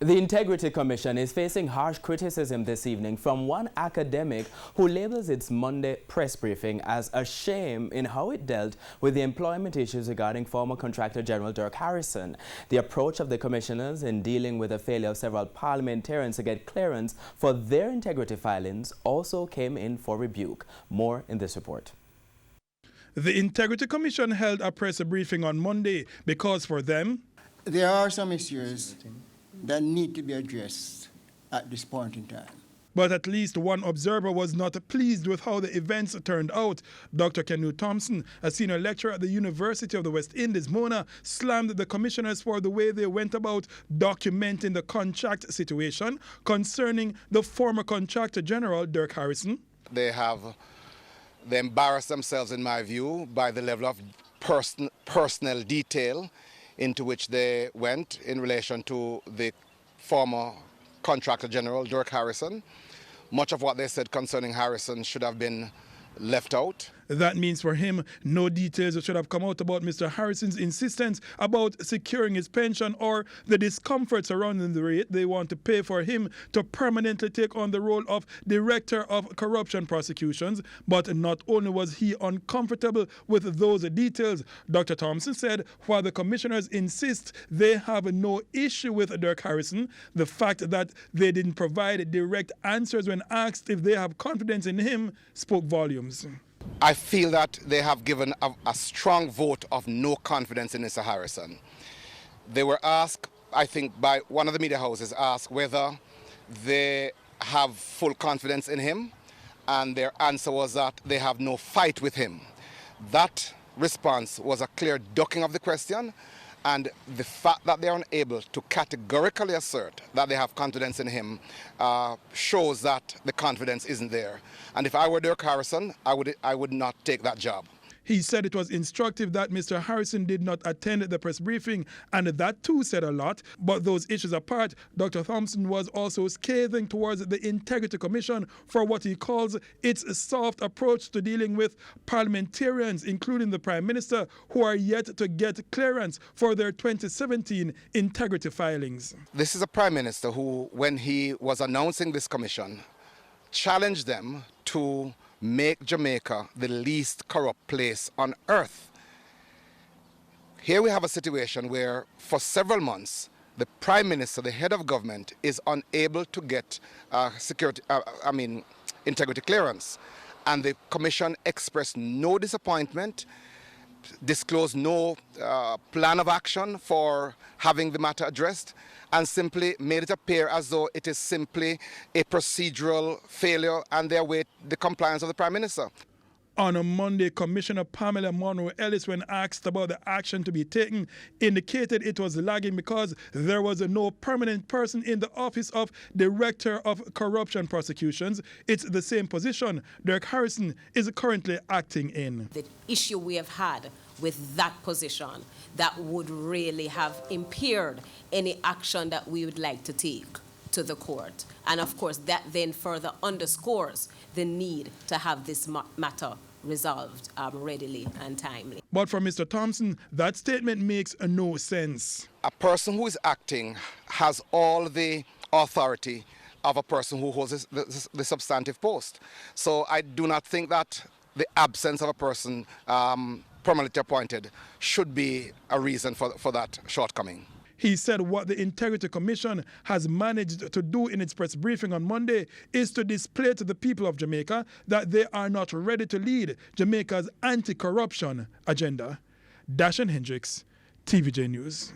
The Integrity Commission is facing harsh criticism this evening from one academic who labels its Monday press briefing as a shame in how it dealt with the employment issues regarding former Contractor General Dirk Harrison. The approach of the commissioners in dealing with the failure of several parliamentarians to get clearance for their integrity filings also came in for rebuke. More in this report. The Integrity Commission held a press briefing on Monday because for them, there are some issues that need to be addressed at this point in time. But at least one observer was not pleased with how the events turned out. Dr. Kenu Thompson, a senior lecturer at the University of the West Indies, Mona, slammed the commissioners for the way they went about documenting the contract situation concerning the former Contractor General, Dirk Harrison. They embarrassed themselves, in my view, by the level of personal detail into which they went in relation to the former Contractor General, Dirk Harrison. Much of what they said concerning Harrison should have been left out. That means for him, no details should have come out about Mr. Harrison's insistence about securing his pension or the discomfort surrounding the rate they want to pay for him to permanently take on the role of Director of Corruption Prosecutions. But not only was he uncomfortable with those details, Dr. Thompson said while the commissioners insist they have no issue with Dirk Harrison, the fact that they didn't provide direct answers when asked if they have confidence in him spoke volumes. I feel that they have given a strong vote of no confidence in Mr. Harrison. They were asked, I think by one of the media houses, asked whether they have full confidence in him, and their answer was that they have no fight with him. That response was a clear ducking of the question, and the fact that they are unable to categorically assert that they have confidence in him shows that the confidence isn't there. And if I were Dirk Harrison, I would not take that job. He said it was instructive that Mr. Harrison did not attend the press briefing, and that too said a lot. But those issues apart, Dr. Thompson was also scathing towards the Integrity Commission for what he calls its soft approach to dealing with parliamentarians, including the Prime Minister, who are yet to get clearance for their 2017 integrity filings. This is a Prime Minister who, when he was announcing this commission, challenged them to make Jamaica the least corrupt place on earth. Here we have a situation where for several months the Prime Minister, the head of government, is unable to get integrity clearance, and the Commission expressed no disappointment, disclosed no plan of action for having the matter addressed, and simply made it appear as though it is simply a procedural failure and they await the compliance of the Prime Minister. On a Monday, Commissioner Pamela Monroe-Ellis, when asked about the action to be taken, indicated it was lagging because there was no permanent person in the office of Director of Corruption Prosecutions. It's the same position Dirk Harrison is currently acting in. The issue we have had with that position that would really have impaired any action that we would like to take to the court. And of course, that then further underscores the need to have this matter resolved readily and timely. But for Mr. Thompson, that statement makes no sense. A person who is acting has all the authority of a person who holds the substantive post. So I do not think that the absence of a person permanently appointed should be a reason for that shortcoming. He said what the Integrity Commission has managed to do in its press briefing on Monday is to display to the people of Jamaica that they are not ready to lead Jamaica's anti-corruption agenda. Dashan Hendricks, TVJ News.